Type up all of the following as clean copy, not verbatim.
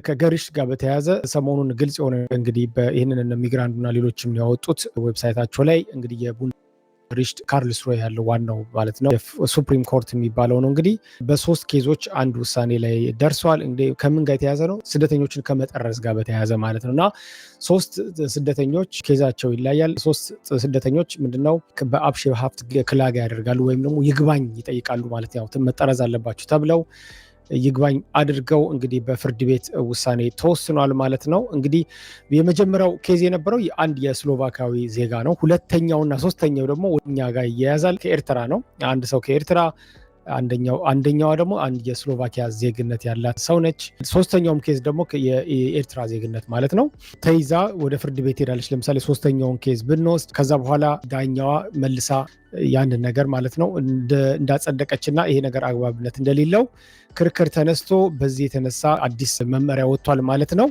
ከገሪሽ ጋር በተያያዘ ሰሞኑን ግልጽ የሆነ እንግዲህ ይህንን ሚግራንዱና ሌሎችም ያወጡት ዌብሳይታቸው ላይ እንግዲህ ሪችድ ካርልስሩሄ ያለው ዋናው ማለት ነው ሱፕሪም ኮርት የሚባለው ነው። እንግዲህ በሶስት ኬዞች አንድ ውሳኔ ላይ ደርሷል። እንግዲህ ከምን ጋር የተያዘ ነው? ስደተኞችን ከመጠረዝ ጋር በተያያዘ ማለት ነው። እና ሶስት ስደተኞች ኬዛቸው ይለያል። ሶስት ስደተኞች ምንድነው በአብሼ ሀብት ክላጋ ያደርጋሉ ወይም ደግሞ ይግባኝ ይጠይቃሉ ማለት ነው። መጠረዝ አለባችሁ ተብለው ይግባኝ አድርገው እንግዲህ በፍርድ ቤት ውሳኔ ተወስኗል ማለት ነው። እንግዲህ የመጀመሪያው ኬዝ የነበረው አንድ የስሎቫካዊ ዜጋ ነው። ሁለተኛውና ሶስተኛው ደግሞ ወኛ ጋር ይያያዛል። ከኤርትራ ነው። አንድ ሰው ከኤርትራ፣ አንደኛዋ ደግሞ አንድ የስሎቫኪያ ዜግነት ያላት ሰው ነች። ሶስተኛውም ኬዝ ደግሞ የኤርትራ ዜግነት ማለት ነው። ተይዛ ወደ ፍርድ ቤት ሄዳለች። ለምሳሌ ሶስተኛውን ኬዝ ብንወስድ ከዛ በኋላ ዳኛዋ መልሳ ያንን ነገር ማለት ነው እንዳጸደቀችና ይሄ ነገር አግባብነት እንደሌለው ክርክር ተነስቶ በዚህ የተነሳ አዲስ መመሪያ ወጥቷል ማለት ነው።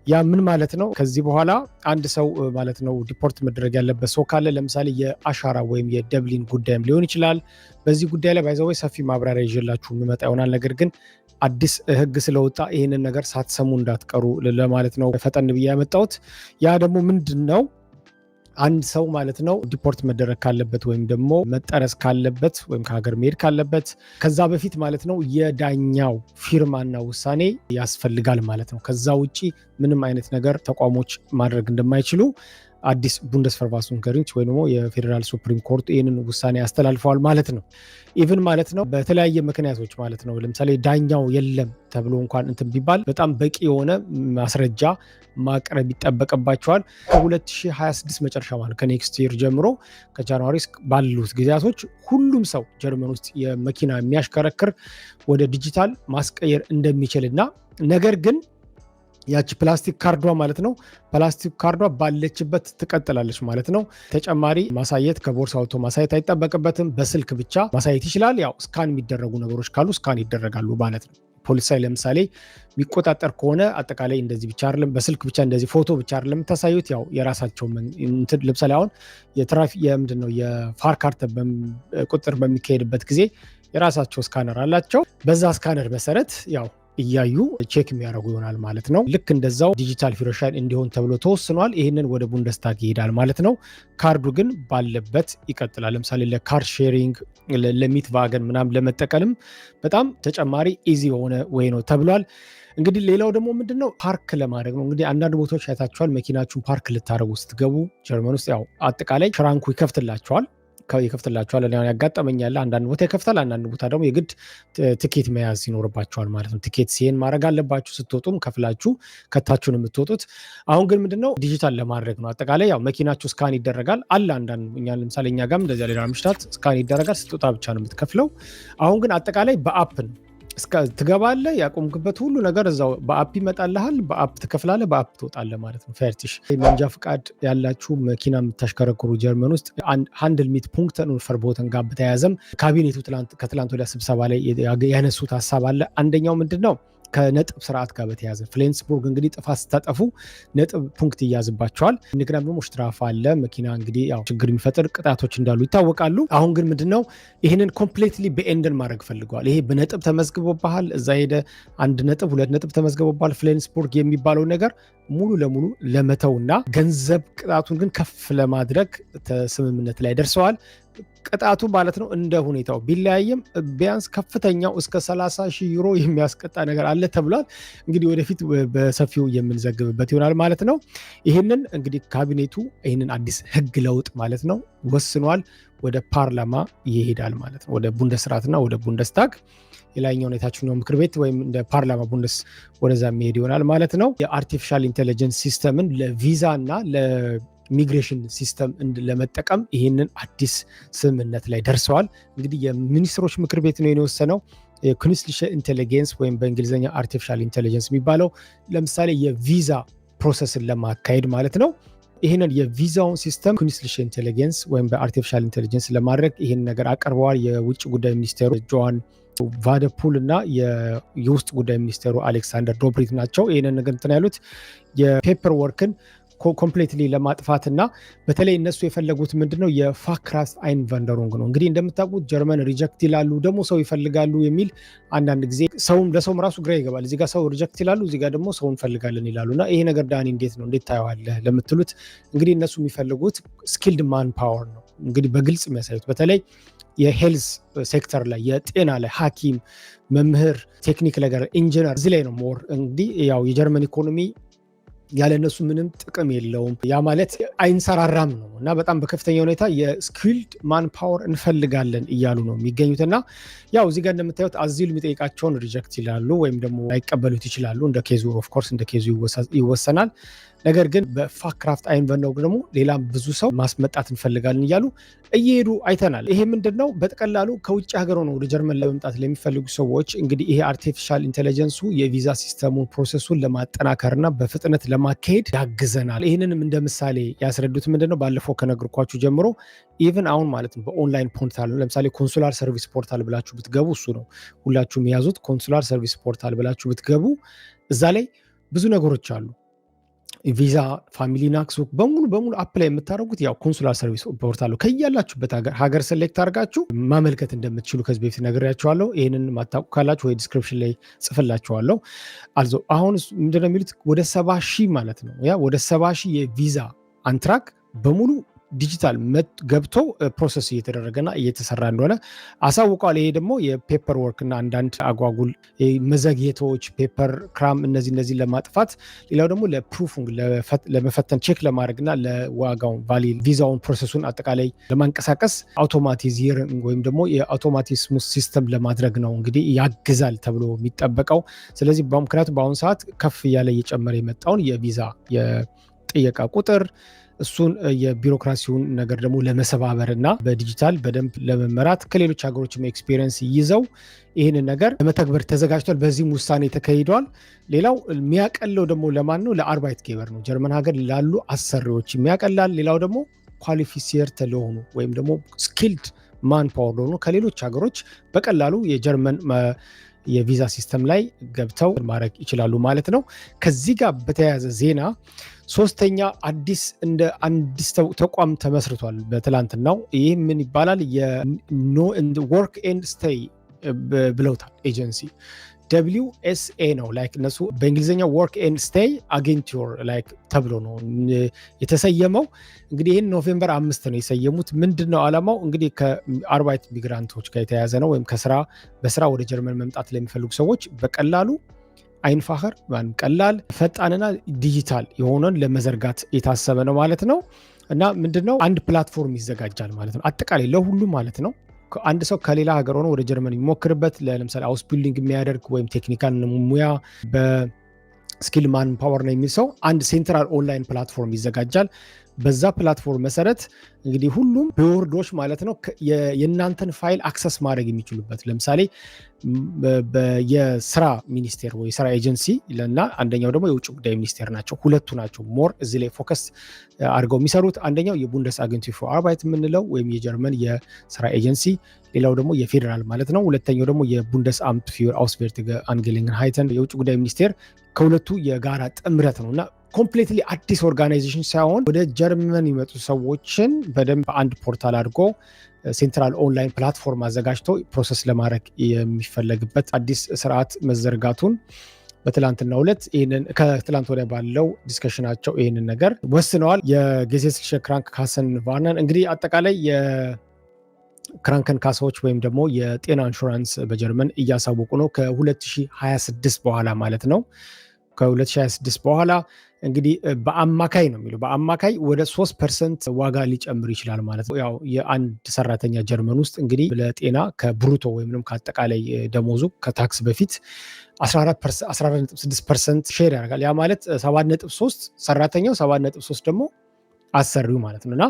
ያ ምን ማለት ነው? ከዚህ በኋላ አንድ ሰው ማለት ነው ዲፖርት መደረግ ያለበት ሰው ካለ ለምሳሌ የአሻራ ወይም የደብሊን ጉዳይም ሊሆን ይችላል። በዚህ ጉዳይ ላይ ባይዘው ሰፊ ማብራሪያ ይዤላችሁ የምመጣ ይሆናል። ነገር ግን አዲስ ህግ ስለወጣ ይህንን ነገር ሳትሰሙ እንዳትቀሩ ለማለት ነው ፈጠን ብዬ ያመጣሁት። ያ ደግሞ ምንድን ነው? አንድ ሰው ማለት ነው ዲፖርት መደረግ ካለበት ወይም ደግሞ መጠረዝ ካለበት ወይም ከሀገር መሄድ ካለበት ከዛ በፊት ማለት ነው የዳኛው ፊርማና ውሳኔ ያስፈልጋል ማለት ነው። ከዛ ውጪ ምንም አይነት ነገር ተቋሞች ማድረግ እንደማይችሉ አዲስ ቡንደስቨርፋሱንገሪንች ወይ ደግሞ የፌዴራል ሱፕሪም ኮርት ይህንን ውሳኔ ያስተላልፈዋል ማለት ነው። ኢቭን ማለት ነው በተለያየ ምክንያቶች ማለት ነው ለምሳሌ ዳኛው የለም ተብሎ እንኳን እንትን ቢባል በጣም በቂ የሆነ ማስረጃ ማቅረብ ይጠበቅባቸዋል። ከ2026 መጨረሻ ማለት ከኔክስት ይር ጀምሮ ከጃንዋሪ ባሉት ጊዜያቶች ሁሉም ሰው ጀርመን ውስጥ የመኪና የሚያሽከረክር ወደ ዲጂታል ማስቀየር እንደሚችልና ነገር ግን ያቺ ፕላስቲክ ካርዷ ማለት ነው ፕላስቲክ ካርዷ ባለችበት ትቀጥላለች ማለት ነው። ተጨማሪ ማሳየት ከቦርሳ አውጥቶ ማሳየት አይጠበቅበትም። በስልክ ብቻ ማሳየት ይችላል። ያው ስካን የሚደረጉ ነገሮች ካሉ ስካን ይደረጋሉ ማለት ነው። ፖሊስ ላይ ለምሳሌ የሚቆጣጠር ከሆነ አጠቃላይ እንደዚህ ብቻ አይደለም፣ በስልክ ብቻ እንደዚህ ፎቶ ብቻ አይደለም የምታሳዩት። ያው የራሳቸው ለምሳሌ አሁን የትራፊክ ምንድነው የፋር ካርት ቁጥር በሚካሄድበት ጊዜ የራሳቸው ስካነር አላቸው። በዛ ስካነር መሰረት ያው እያዩ ቼክ የሚያደርጉ ይሆናል ማለት ነው። ልክ እንደዛው ዲጂታል ፊሮሻይን እንዲሆን ተብሎ ተወስኗል። ይህንን ወደ ቡንደስታግ ይሄዳል ማለት ነው። ካርዱ ግን ባለበት ይቀጥላል። ለምሳሌ ለካር ሼሪንግ ለሚት ቫገን ምናምን ለመጠቀልም በጣም ተጨማሪ ኢዚ የሆነ ወይ ነው ተብሏል። እንግዲህ ሌላው ደግሞ ምንድነው ፓርክ ለማድረግ ነው። እንግዲህ አንዳንድ ቦታዎች አይታችኋል። መኪናችሁን ፓርክ ልታደርጉ ስትገቡ ጀርመን ውስጥ ያው አጠቃላይ ሽራንኩ ይከፍትላቸዋል። ያጋጠመኛል። አንዳንድ ቦታ ይከፍታል፣ አንዳንድ ቦታ ደግሞ የግድ ትኬት መያዝ ይኖርባቸዋል ማለት ነው። ትኬት ሲሄን ማድረግ አለባችሁ። ስትወጡም ከፍላችሁ ከታችሁን የምትወጡት። አሁን ግን ምንድነው ዲጂታል ለማድረግ ነው። አጠቃላይ ያው መኪናችሁ ስካን ይደረጋል አለ አንዳንድ ለምሳሌ እኛ ጋርም እንደዚያ ሌላ ምሽታት ስካን ይደረጋል። ስትወጣ ብቻ ነው የምትከፍለው። አሁን ግን አጠቃላይ በአፕ ነው ትገባለህ። ያቆምክበት ሁሉ ነገር እዛው በአፕ ይመጣልሃል። በአፕ ትከፍላለህ፣ በአፕ ትወጣለህ ማለት ነው። ፈርቲሽ መንጃ ፍቃድ ያላችሁ መኪና የምታሽከረክሩ ጀርመን ውስጥ ሃንድል ሚት ፑንክተን ፈርቦተን ጋር በተያያዘም ካቢኔቱ ከትላንት ወዲያ ስብሰባ ላይ ያነሱት ሀሳብ አለ። አንደኛው ምንድን ነው ከነጥብ ስርዓት ጋር በተያያዘ ፍሌንስቡርግ እንግዲህ ጥፋት ስታጠፉ ነጥብ ፑንክት ይያዝባቸዋል። እንደገና ደግሞ ሽትራፍ አለ። መኪና እንግዲህ ያው ችግር የሚፈጥር ቅጣቶች እንዳሉ ይታወቃሉ። አሁን ግን ምንድነው ይህንን ኮምፕሌትሊ በኤንድን ማድረግ ፈልገዋል። ይሄ በነጥብ ተመዝግቦብሃል፣ እዛ ሄደ 1 ነጥብ 2 ነጥብ ተመዝግቦብሃል ፍሌንስቡርግ የሚባለው ነገር ሙሉ ለሙሉ ለመተውና ገንዘብ ቅጣቱን ግን ከፍ ለማድረግ ስምምነት ላይ ደርሰዋል። ቅጣቱ ማለት ነው እንደ ሁኔታው ቢለያይም ቢያንስ ከፍተኛው እስከ 30,000 ዩሮ የሚያስቀጣ ነገር አለ ተብሏል። እንግዲህ ወደፊት በሰፊው የምንዘግብበት ይሆናል ማለት ነው። ይህንን እንግዲህ ካቢኔቱ ይህንን አዲስ ህግ ለውጥ ማለት ነው ወስኗል። ወደ ፓርላማ ይሄዳል ማለት ነው። ወደ ቡንደስራትና ወደ ቡንደስታግ የላይኛው የታችኛው ምክር ቤት ወይም እንደ ፓርላማ ቡንደስ ወደዛ የሚሄድ ይሆናል ማለት ነው። የአርቲፊሻል ኢንቴሊጀንስ ሲስተምን ለቪዛ እና ሚግሬሽን ሲስተም ለመጠቀም ይህንን አዲስ ስምምነት ላይ ደርሰዋል። እንግዲህ የሚኒስትሮች ምክር ቤት ነው የወሰነው። ኩንስትሊሸ ኢንቴሊጀንስ ወይም በእንግሊዝኛ አርቲፊሻል ኢንቴሊጀንስ የሚባለው ለምሳሌ የቪዛ ፕሮሰስን ለማካሄድ ማለት ነው። ይህንን የቪዛውን ሲስተም ኩንስትሊሸ ኢንቴሊጀንስ ወይም በአርቲፊሻል ኢንቴሊጀንስ ለማድረግ ይህን ነገር አቀርበዋል። የውጭ ጉዳይ ሚኒስቴሩ ጆዋን ቫደፑል እና የውስጥ ጉዳይ ሚኒስቴሩ አሌክሳንደር ዶብሪት ናቸው። ይህንን ነገር እንትን ያሉት የፔፐር ወርክን ኮምፕሊትሊ ለማጥፋትና በተለይ እነሱ የፈለጉት ምንድነው የፋክራፍት አይንቫንደሩንግ ነው። እንግዲህ እንደምታውቁት ጀርመን ሪጀክት ይላሉ፣ ደግሞ ሰው ይፈልጋሉ የሚል አንዳንድ ጊዜ ለሰውም ራሱ ግራ ይገባል። እዚህ ጋር ሰው ሪጀክት ይላሉ፣ እዚህ ጋር ደግሞ ሰው እንፈልጋለን ይላሉና ይሄ ነገር ዳኒ እንዴት ነው እንዴት ታየዋለህ ለምትሉት እንግዲህ እነሱ የሚፈልጉት ስኪልድ ማን ፓወር ነው። እንግዲህ በግልጽ የሚያሳዩት በተለይ የሄልዝ ሴክተር ላይ የጤና ላይ ሐኪም፣ መምህር፣ ቴክኒክ ነገር ኢንጂነር እዚህ ላይ ነው ሞር እንግዲህ ያው የጀርመን ኢኮኖሚ ያለ እነሱ ምንም ጥቅም የለውም። ያ ማለት አይንሰራራም ነው እና በጣም በከፍተኛ ሁኔታ የስኪልድ ማን ፓወር እንፈልጋለን እያሉ ነው የሚገኙትና ያው እዚህ ጋር እንደምታዩት አዚል የሚጠይቃቸውን ሪጀክት ይላሉ ወይም ደግሞ ላይቀበሉት ይችላሉ። እንደ ኬዙ ኦፍ ኮርስ እንደ ኬዙ ይወሰናል። ነገር ግን በፋክራፍት አይንቫንደሩንግ ደግሞ ሌላ ብዙ ሰው ማስመጣት እንፈልጋለን እያሉ እየሄዱ አይተናል። ይሄ ምንድነው በተቀላሉ ከውጭ ሀገር ሆነው ወደ ጀርመን ለመምጣት ለሚፈልጉ ሰዎች እንግዲህ ይሄ አርቲፊሻል ኢንተለጀንሱ የቪዛ ሲስተሙን ፕሮሰሱን ለማጠናከርና በፍጥነት ለማካሄድ ያግዘናል። ይህንንም እንደ ምሳሌ ያስረዱት ምንድነው ባለፈው ከነገርኳችሁ ጀምሮ ኢቭን አሁን ማለት ነው በኦንላይን ፖርታል ለምሳሌ ኮንሱላር ሰርቪስ ፖርታል ብላችሁ ብትገቡ እሱ ነው ሁላችሁም የያዙት ኮንሱላር ሰርቪስ ፖርታል ብላችሁ ብትገቡ እዛ ላይ ብዙ ነገሮች አሉ። ቪዛ፣ ፋሚሊ ናክሱ በሙሉ አፕላይ የምታደርጉት ያው ኮንሱላር ሰርቪስ ፖርታል ከያላችሁበት ሀገር ሴሌክት አድርጋችሁ ማመልከት እንደምትችሉ ከዚህ በፊት ነግሬያችኋለሁ። ይህንን ማታውቁ ካላችሁ ወይ ዲስክሪፕሽን ላይ ጽፍላችኋለሁ። አሁን ምንድነው የሚሉት ወደ 70,000 ማለት ነው ያ ወደ 70,000 የቪዛ አንትራክ በሙሉ ዲጂታል ገብቶ ፕሮሰስ እየተደረገና እየተሰራ እንደሆነ አሳውቀዋል። ይሄ ደግሞ የፔፐር ወርክ እና አንዳንድ አጓጉል መዘግየቶች ፔፐር ክራም እነዚህ ለማጥፋት ሌላው ደግሞ ለፕሩፉንግ ለመፈተን ቼክ ለማድረግና ለዋጋውን ቫሊድ ቪዛውን ፕሮሰሱን አጠቃላይ ለማንቀሳቀስ አውቶማቲዚንግ ወይም ደግሞ የአውቶማቲዝም ሲስተም ለማድረግ ነው እንግዲህ ያግዛል ተብሎ የሚጠበቀው። ስለዚህ ምክንያቱም በአሁኑ ሰዓት ከፍ እያለ እየጨመረ የመጣውን የቪዛ የጥየቃ ቁጥር እሱን የቢሮክራሲውን ነገር ደግሞ ለመሰባበር እና በዲጂታል በደንብ ለመመራት ከሌሎች ሀገሮችም ኤክስፒሪየንስ ይዘው ይህንን ነገር ለመተግበር ተዘጋጅቷል። በዚህም ውሳኔ ተካሂዷል። ሌላው የሚያቀለው ደግሞ ለማን ነው? ለአርባይት ጌበር ነው። ጀርመን ሀገር ላሉ አሰሪዎች የሚያቀላል። ሌላው ደግሞ ኳሊፊሲየር ለሆኑ ወይም ደግሞ ስኪልድ ማን ፓወር ለሆኑ ከሌሎች ሀገሮች በቀላሉ የጀርመን የቪዛ ሲስተም ላይ ገብተው ማድረግ ይችላሉ ማለት ነው። ከዚህ ጋር በተያያዘ ዜና ሶስተኛ አዲስ ተቋም ተመስርቷል በትላንትናው። ይህ ምን ይባላል? ወርክ ኤንድ ስቴይ ብለውታል ኤጀንሲ WSA ነው ላይክ እነሱ በእንግሊዝኛ ወርክ ኤንድ ስቴይ አጌንቱር ላይክ ተብሎ ነው የተሰየመው። እንግዲህ ይህን ኖቬምበር 5 ነው የሰየሙት። ምንድነው ዓላማው? እንግዲህ ከአርባይት ሚግራንቶች ጋር የተያያዘ ነው። ወይም በስራ ወደ ጀርመን መምጣት ለሚፈልጉ ሰዎች በቀላሉ አይንፋኸር ቀላል ፈጣንና ዲጂታል የሆነን ለመዘርጋት የታሰበ ነው ማለት ነው። እና ምንድነው አንድ ፕላትፎርም ይዘጋጃል ማለት ነው አጠቃላይ ለሁሉም ማለት ነው። አንድ ሰው ከሌላ ሀገር ሆኖ ወደ ጀርመን የሚሞክርበት ለምሳሌ ሃውስ ቢልዲንግ የሚያደርግ ወይም ቴክኒካል ሙያ በስኪል ማን ፓወር ነው የሚል ሰው አንድ ሴንትራል ኦንላይን ፕላትፎርም ይዘጋጃል። በዛ ፕላትፎርም መሰረት እንግዲህ ሁሉም በወርዶች ማለት ነው የእናንተን ፋይል አክሰስ ማድረግ የሚችሉበት ለምሳሌ የስራ ሚኒስቴር ወይ ስራ ኤጀንሲ እና አንደኛው ደግሞ የውጭ ጉዳይ ሚኒስቴር ናቸው። ሁለቱ ናቸው ሞር እዚህ ላይ ፎከስ አድርገው የሚሰሩት። አንደኛው የቡንደስ አገንቱር ፎር አርባይት የምንለው ወይም የጀርመን የስራ ኤጀንሲ፣ ሌላው ደግሞ የፌዴራል ማለት ነው። ሁለተኛው ደግሞ የቡንደስ አምት ፊር አውስቬርቲገ አንጌሊንግንሃይተን የውጭ ጉዳይ ሚኒስቴር ከሁለቱ የጋራ ጥምረት ነው እና ኮምፕሊትሊ አዲስ ኦርጋናይዜሽን ሳይሆን ወደ ጀርመን የሚመጡ ሰዎችን በደንብ በአንድ ፖርታል አድርጎ ሴንትራል ኦንላይን ፕላትፎርም አዘጋጅቶ ፕሮሰስ ለማድረግ የሚፈለግበት አዲስ ስርዓት መዘርጋቱን በትላንትናው ዕለት ከትላንት ወዲያ ባለው ዲስከሽናቸው ይህንን ነገር ወስነዋል። የጌሴትliche Krankenkassen እንግዲህ አጠቃላይ የክራንከን ካሳዎች ወይም ደግሞ የጤና ኢንሹራንስ በጀርመን እያሳወቁ ነው ከ2026 በኋላ ማለት ነው። ከ2026 በኋላ እንግዲህ በአማካይ ነው የሚለው በአማካይ ወደ 3% ዋጋ ሊጨምር ይችላል ማለት ነው። ያው የአንድ ሰራተኛ ጀርመን ውስጥ እንግዲህ ለጤና ከብሩቶ ወይም ደግሞ ከአጠቃላይ ደሞዙ ከታክስ በፊት 14.6% ሼር ያደርጋል። ያ ማለት 7.3 ሰራተኛው 7.3 ደግሞ አሰሪው ማለት ነውና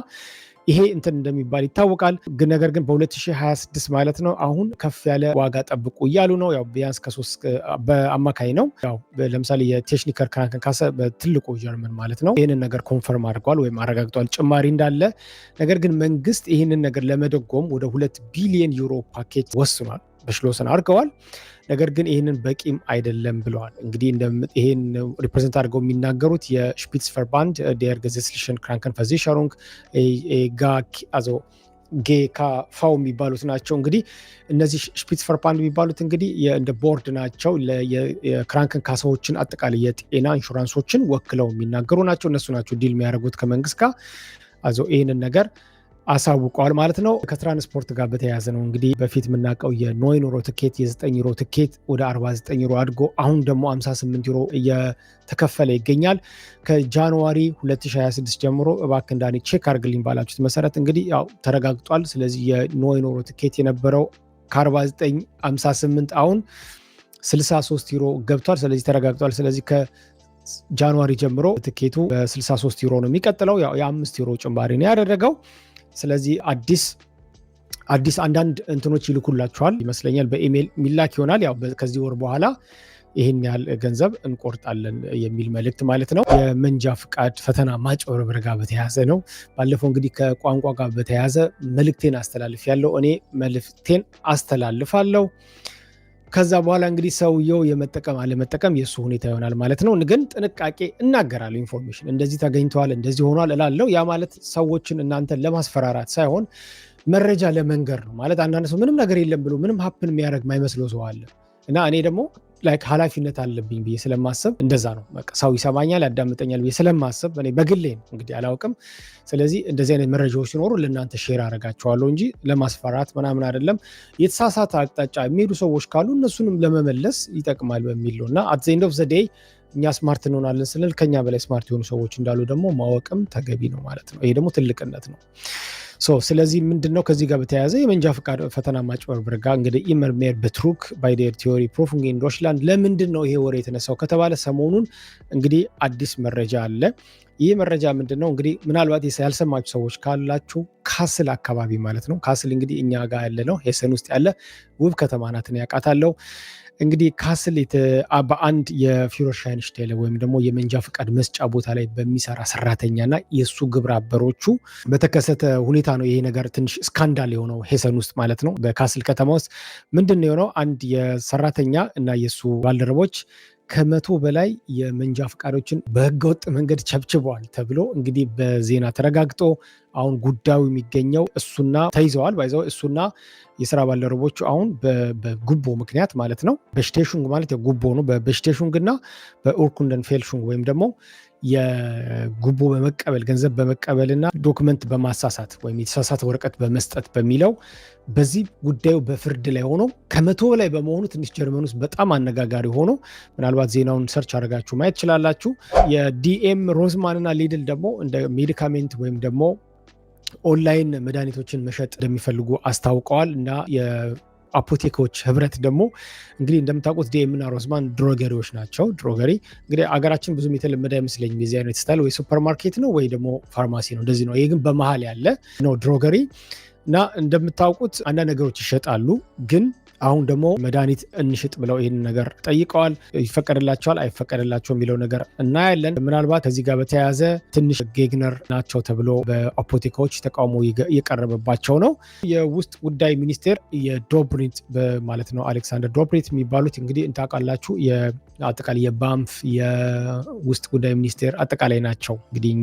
ይሄ እንትን እንደሚባል ይታወቃል። ነገር ግን በ2026 ማለት ነው አሁን ከፍ ያለ ዋጋ ጠብቁ እያሉ ነው። ያው ቢያንስ ከ3 በአማካይ ነው። ያው ለምሳሌ የቴክኒከር ክራንከንካሰ በትልቁ ጀርመን ማለት ነው ይህንን ነገር ኮንፈርም አድርጓል ወይም አረጋግጧል ጭማሪ እንዳለ። ነገር ግን መንግስት ይህንን ነገር ለመደጎም ወደ 2 ቢሊዮን ዩሮ ፓኬጅ ወስኗል። በሽሎሰን አድርገዋል። ነገር ግን ይህንን በቂም አይደለም ብለዋል። እንግዲህ ይህን ሪፕሬዘንት አድርገው የሚናገሩት የሽፒትስ ቨርባንድ ዴር gesetzlichen Krankenversicherung ጌካፋው የሚባሉት ናቸው። እንግዲህ እነዚህ ሽፒትስ ቨርባንድ የሚባሉት እንግዲህ እንደ ቦርድ ናቸው። የክራንከን ካሳዎችን አጠቃላይ የጤና ኢንሹራንሶችን ወክለው የሚናገሩ ናቸው። እነሱ ናቸው ዲል የሚያደርጉት ከመንግስት ጋር። ይህንን ነገር አሳውቀዋል ማለት ነው። ከትራንስፖርት ጋር በተያያዘ ነው እንግዲህ በፊት የምናውቀው የ9 ዩሮ ትኬት የ9 ዩሮ ትኬት ወደ 49 ዩሮ አድጎ አሁን ደግሞ 58 ዩሮ እየተከፈለ ይገኛል። ከጃንዋሪ 2026 ጀምሮ እባክህ እንዳኔ ቼክ አድርግልኝ ባላችሁት መሰረት እንግዲህ ያው ተረጋግጧል። ስለዚህ የ9 ዩሮ ትኬት የነበረው ከ49 58 አሁን 63 ዩሮ ገብቷል። ስለዚህ ተረጋግጧል። ስለዚህ ከጃንዋሪ ጀምሮ ትኬቱ በ63 ዩሮ ነው የሚቀጥለው። ያው የ5 ዩሮ ጭማሪ ነው ያደረገው። ስለዚህ አዲስ አንዳንድ እንትኖች ይልኩላችኋል ይመስለኛል፣ በኢሜል ሚላክ ይሆናል። ያው ከዚህ ወር በኋላ ይህን ያህል ገንዘብ እንቆርጣለን የሚል መልእክት ማለት ነው። የመንጃ ፍቃድ ፈተና ማጭበርበር ጋር በተያያዘ ነው። ባለፈው እንግዲህ ከቋንቋ ጋር በተያያዘ መልእክቴን አስተላልፋለሁ። ከዛ በኋላ እንግዲህ ሰውየው የመጠቀም አለመጠቀም የእሱ ሁኔታ ይሆናል ማለት ነው። ግን ጥንቃቄ እናገራለሁ። ኢንፎርሜሽን እንደዚህ ተገኝተዋል እንደዚህ ሆኗል እላለሁ። ያ ማለት ሰዎችን እናንተን ለማስፈራራት ሳይሆን መረጃ ለመንገር ነው ማለት። አንዳንድ ሰው ምንም ነገር የለም ብሎ ምንም ሀፕን የሚያደርግ ማይመስለው ሰው አለ እና እኔ ደግሞ ኃላፊነት አለብኝ ብዬ ስለማሰብ እንደዛ ነው። በቃ ሰው ይሰማኛል ያዳምጠኛል ብዬ ስለማሰብ እኔ በግሌ ነው እንግዲህ አላውቅም። ስለዚህ እንደዚህ አይነት መረጃዎች ሲኖሩ ለእናንተ ሼር አደርጋቸዋለሁ እንጂ ለማስፈራት ምናምን አይደለም። የተሳሳተ አቅጣጫ የሚሄዱ ሰዎች ካሉ እነሱንም ለመመለስ ይጠቅማል በሚል ነው እና አት ዘ ኤንድ ኦፍ ዘ ዴይ እኛ ስማርት እንሆናለን ስንል ከኛ በላይ ስማርት የሆኑ ሰዎች እንዳሉ ደግሞ ማወቅም ተገቢ ነው ማለት ነው። ይሄ ደግሞ ትልቅነት ነው። ስለዚህ ምንድነው ከዚህ ጋር በተያያዘ የመንጃ ፍቃድ ፈተና ማጭበርበር ጋር እንግዲህ immer mehr Betrug bei der Theorieprüfung in Deutschland ለምንድን ነው ይሄ ወሬ የተነሳው ከተባለ ሰሞኑን እንግዲህ አዲስ መረጃ አለ። ይህ መረጃ ምንድነው እንግዲህ ምናልባት ያልሰማችሁ ሰዎች ካላችሁ ካስል አካባቢ ማለት ነው። ካስል እንግዲህ እኛ ጋር ያለ ነው፣ ሄሰን ውስጥ ያለ ውብ ከተማ ናት፣ ያውቃታለሁ። እንግዲህ ካስል በአንድ የፊሮሻይን ሽቴለ ወይም ደግሞ የመንጃ ፍቃድ መስጫ ቦታ ላይ በሚሰራ ሰራተኛና የሱ ግብረ አበሮቹ በተከሰተ ሁኔታ ነው ይሄ ነገር ትንሽ ስካንዳል የሆነው ሄሰን ውስጥ ማለት ነው። በካስል ከተማ ውስጥ ምንድን ነው የሆነው? አንድ የሰራተኛ እና የሱ ባልደረቦች ከ100 በላይ የመንጃ ፍቃዶችን በህገወጥ መንገድ ቸብችበዋል ተብሎ እንግዲህ በዜና ተረጋግጦ አሁን ጉዳዩ የሚገኘው እሱና ተይዘዋል ባይዘው እሱና የስራ ባልደረቦቹ አሁን በጉቦ ምክንያት ማለት ነው። በሽቴሹንግ ማለት የጉቦ ነው። በሽቴሹንግ እና በኡርኩንደን ፌልሹንግ ወይም ደግሞ የጉቦ በመቀበል ገንዘብ በመቀበልና ዶክመንት በማሳሳት ወይም የተሳሳተ ወረቀት በመስጠት በሚለው በዚህ ጉዳዩ በፍርድ ላይ ሆኖ ከ100 በላይ በመሆኑ ትንሽ ጀርመን ውስጥ በጣም አነጋጋሪ ሆኖ ምናልባት ዜናውን ሰርች አድርጋችሁ ማየት ትችላላችሁ። የዲኤም ሮዝማን እና ሊድል ደግሞ እንደ ሜዲካሜንት ወይም ደግሞ ኦንላይን መድኃኒቶችን መሸጥ እንደሚፈልጉ አስታውቀዋል እና የአፖቴኮች ህብረት ደግሞ እንግዲህ እንደምታውቁት ዲኤም እና ሮዝማን ድሮገሪዎች ናቸው። ድሮገሪ እንግዲህ አገራችን ብዙም የተለመደ አይመስለኝም የዚህ አይነት ስታይል፣ ወይ ሱፐርማርኬት ነው ወይ ደግሞ ፋርማሲ ነው፣ እንደዚህ ነው። ይሄ ግን በመሀል ያለ ነው ድሮገሪ እና እንደምታውቁት አንዳንድ ነገሮች ይሸጣሉ ግን አሁን ደግሞ መድኃኒት እንሽጥ ብለው ይህን ነገር ጠይቀዋል። ይፈቀድላቸዋል አይፈቀድላቸው የሚለው ነገር እናያለን። ምናልባት ከዚህ ጋር በተያያዘ ትንሽ ጌግነር ናቸው ተብሎ በአፖቴካዎች ተቃውሞ እየቀረበባቸው ነው። የውስጥ ጉዳይ ሚኒስቴር የዶብሪት ማለት ነው አሌክሳንደር ዶብሪት የሚባሉት እንግዲህ እንታውቃላችሁ አጠቃላይ የባንፍ የውስጥ ጉዳይ ሚኒስቴር አጠቃላይ ናቸው። እንግዲህ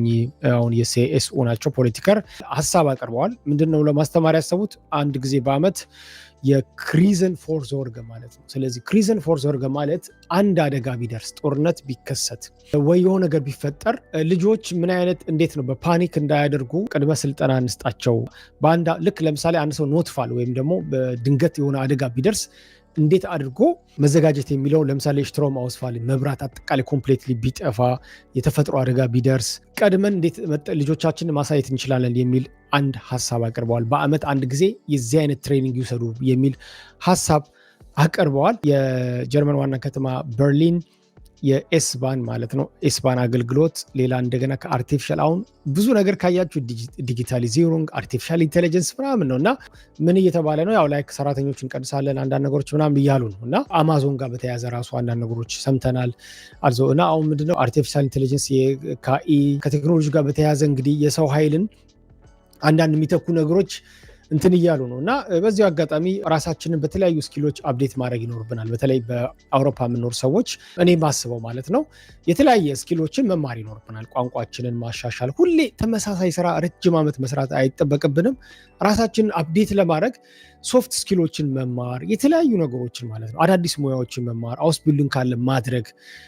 አሁን የሲኤስኦ ናቸው። ፖለቲከር ሀሳብ አቅርበዋል። ምንድነው ለማስተማር ያሰቡት? አንድ ጊዜ በአመት የክሪዘን ፎርዞርገ ማለት ነው። ስለዚህ ክሪዘን ፎርዞርገ ማለት አንድ አደጋ ቢደርስ ጦርነት ቢከሰት ወይ የሆነ ነገር ቢፈጠር ልጆች ምን አይነት እንዴት ነው በፓኒክ እንዳያደርጉ ቅድመ ስልጠና እንስጣቸው። ልክ ለምሳሌ አንድ ሰው ኖትፋል ወይም ደግሞ ድንገት የሆነ አደጋ ቢደርስ እንዴት አድርጎ መዘጋጀት የሚለው ለምሳሌ ሽትሮም አውስፋል መብራት አጠቃላይ ኮምፕሌትሊ ቢጠፋ የተፈጥሮ አደጋ ቢደርስ ቀድመን እንዴት ልጆቻችንን ማሳየት እንችላለን የሚል አንድ ሀሳብ አቅርበዋል። በአመት አንድ ጊዜ የዚህ አይነት ትሬኒንግ ይውሰዱ የሚል ሀሳብ አቅርበዋል። የጀርመን ዋና ከተማ በርሊን የኤስባን ማለት ነው ኤስባን አገልግሎት ሌላ እንደገና ከአርቲፊሻል አሁን ብዙ ነገር ካያችሁ ዲጂታሊዜሩንግ አርቲፊሻል ኢንቴሊጀንስ ምናምን ነው እና ምን እየተባለ ነው ያው ላይክ ሰራተኞች እንቀንሳለን አንዳንድ ነገሮች ምናምን እያሉ ነው እና አማዞን ጋር በተያያዘ ራሱ አንዳንድ ነገሮች ሰምተናል አልዞ እና አሁን ምንድነው አርቲፊሻል ኢንቴሊጀንስ ከቴክኖሎጂ ጋር በተያያዘ እንግዲህ የሰው ኃይልን አንዳንድ የሚተኩ ነገሮች እንትን እያሉ ነው እና በዚሁ አጋጣሚ ራሳችንን በተለያዩ ስኪሎች አፕዴት ማድረግ ይኖርብናል። በተለይ በአውሮፓ የምንኖር ሰዎች እኔ ማስበው ማለት ነው የተለያየ ስኪሎችን መማር ይኖርብናል። ቋንቋችንን ማሻሻል፣ ሁሌ ተመሳሳይ ስራ ረጅም ዓመት መስራት አይጠበቅብንም። ራሳችንን አፕዴት ለማድረግ ሶፍት ስኪሎችን መማር፣ የተለያዩ ነገሮችን ማለት ነው አዳዲስ ሙያዎችን መማር፣ አውስ ቢልዲንግ ካለ ማድረግ፣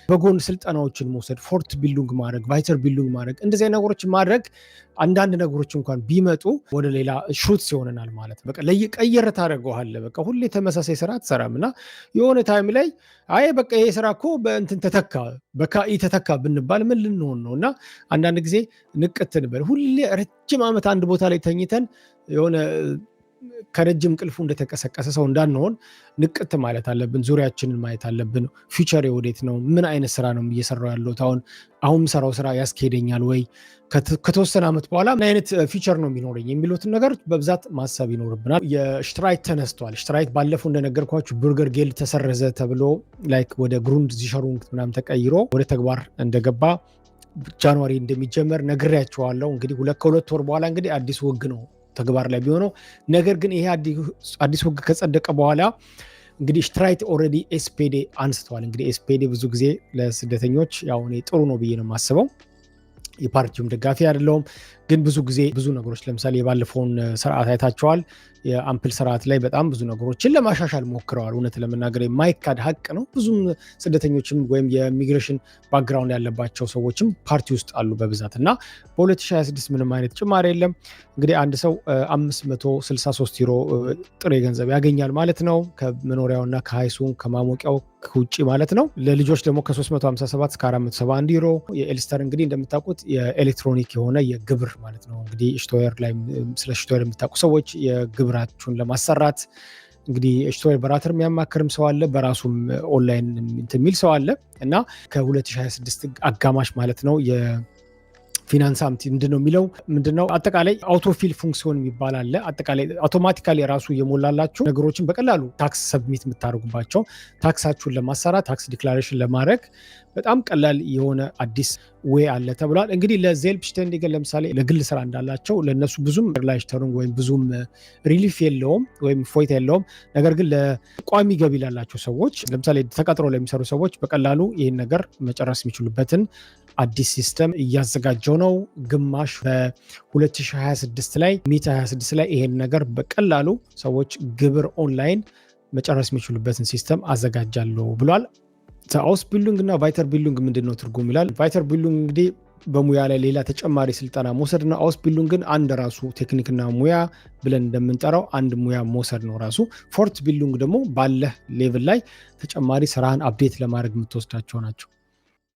በጎን ስልጠናዎችን መውሰድ፣ ፎርት ቢልዲንግ ማድረግ፣ ቫይተር ቢልዲንግ ማድረግ፣ እንደዚህ ነገሮችን ማድረግ አንዳንድ ነገሮች እንኳን ቢመጡ ወደ ሌላ ሹት ይሆነናል ማለት በቃ ለየቀየረ ታደርገዋለህ። በቃ ሁሌ ተመሳሳይ ስራ አትሰራም እና የሆነ ታይም ላይ አይ በቃ ይሄ ስራ እኮ በእንትን ተተካ በካኢ ተተካ ብንባል ምን ልንሆን ነው? እና አንዳንድ ጊዜ ንቅት እንበል። ሁሌ ረጅም ዓመት አንድ ቦታ ላይ ተኝተን የሆነ ከረጅም ቅልፉ እንደተቀሰቀሰ ሰው እንዳንሆን ንቅት ማለት አለብን። ዙሪያችንን ማየት አለብን። ፊውቸር ወዴት ነው? ምን አይነት ስራ ነው እየሰራው ያለሁት? አሁን ሰራው ስራ ያስኬደኛል ወይ? ከተወሰነ ዓመት በኋላ ምን አይነት ፊውቸር ነው የሚኖረኝ የሚሉትን ነገሮች በብዛት ማሰብ ይኖርብናል። የሽትራይክ ተነስቷል። ሽትራይክ ባለፈው እንደነገርኳችሁ ቡርገር ጌልድ ተሰረዘ ተብሎ ላይክ ወደ ግሩንድ ዚሸሩንግ ምናምን ተቀይሮ ወደ ተግባር እንደገባ ጃንዋሪ እንደሚጀመር ነግሬያቸዋለሁ። እንግዲህ ከሁለት ወር በኋላ እንግዲህ አዲስ ወግ ነው ተግባር ላይ ቢሆነው። ነገር ግን ይሄ አዲስ ህግ ከጸደቀ በኋላ እንግዲህ ሽትራይክ ኦልሬዲ ኤስፔዴ አንስተዋል። እንግዲህ ኤስፔዴ ብዙ ጊዜ ለስደተኞች ያው እኔ ጥሩ ነው ብዬ ነው የማስበው። የፓርቲውም ደጋፊ አይደለሁም፣ ግን ብዙ ጊዜ ብዙ ነገሮች ለምሳሌ የባለፈውን ስርዓት አይታቸዋል። የአምፕል ስርዓት ላይ በጣም ብዙ ነገሮችን ለማሻሻል ሞክረዋል። እውነት ለመናገር የማይካድ ሀቅ ነው። ብዙም ስደተኞችም ወይም የኢሚግሬሽን ባክግራውንድ ያለባቸው ሰዎችም ፓርቲ ውስጥ አሉ በብዛት እና በ2026 ምንም አይነት ጭማሪ የለም። እንግዲህ አንድ ሰው 563 ዩሮ ጥሬ ገንዘብ ያገኛል ማለት ነው ከመኖሪያውና ከሀይሱን ከማሞቂያው ውጭ ማለት ነው። ለልጆች ደግሞ ከ357 እስከ 471 ዩሮ። የኤልስተር እንግዲህ እንደምታውቁት የኤሌክትሮኒክ የሆነ የግብር ማለት ነው። እንግዲህ ሽቶየር ላይ ስለ ሽቶየር የምታውቁ ሰዎች የግብራችሁን ለማሰራት እንግዲህ ሽቶየር በራተር የሚያማክርም ሰው አለ፣ በራሱም ኦንላይን የሚል ሰው አለ እና ከ2026 አጋማሽ ማለት ነው ፊናንስ አምቲ ምንድነው የሚለው ምንድነው አጠቃላይ አውቶፊል ፉንክሲዮን የሚባል አለ። አጠቃላይ አውቶማቲካሊ ራሱ የሞላላችሁ ነገሮችን በቀላሉ ታክስ ሰብሚት የምታደርጉባቸው ታክሳችሁን ለማሰራት ታክስ ዲክላሬሽን ለማድረግ በጣም ቀላል የሆነ አዲስ ዌይ አለ ተብሏል። እንግዲህ ለዜልብስቴንዲገን ለምሳሌ ለግል ስራ እንዳላቸው ለነሱ ብዙም ሪላይሽተሩን ወይም ብዙም ሪሊፍ የለውም ወይም ፎይት የለውም። ነገር ግን ለቋሚ ገቢ ላላቸው ሰዎች ለምሳሌ ተቀጥሮ ለሚሰሩ ሰዎች በቀላሉ ይህን ነገር መጨረስ የሚችሉበትን አዲስ ሲስተም እያዘጋጀው ነው። ግማሽ በ2026 ላይ ሚታ 26 ላይ ይሄን ነገር በቀላሉ ሰዎች ግብር ኦንላይን መጨረስ የሚችሉበትን ሲስተም አዘጋጃለሁ ብሏል። አውስ ቢልዲንግ እና ቫይተር ቢልዲንግ ምንድነው ትርጉም ይላል። ቫይተር ቢልዲንግ እንግዲህ በሙያ ላይ ሌላ ተጨማሪ ስልጠና መውሰድ ነው። አውስ ቢልዲንግ ግን አንድ ራሱ ቴክኒክና ሙያ ብለን እንደምንጠራው አንድ ሙያ መውሰድ ነው ራሱ። ፎርት ቢልዲንግ ደግሞ ባለህ ሌቭል ላይ ተጨማሪ ስራህን አፕዴት ለማድረግ የምትወስዳቸው ናቸው።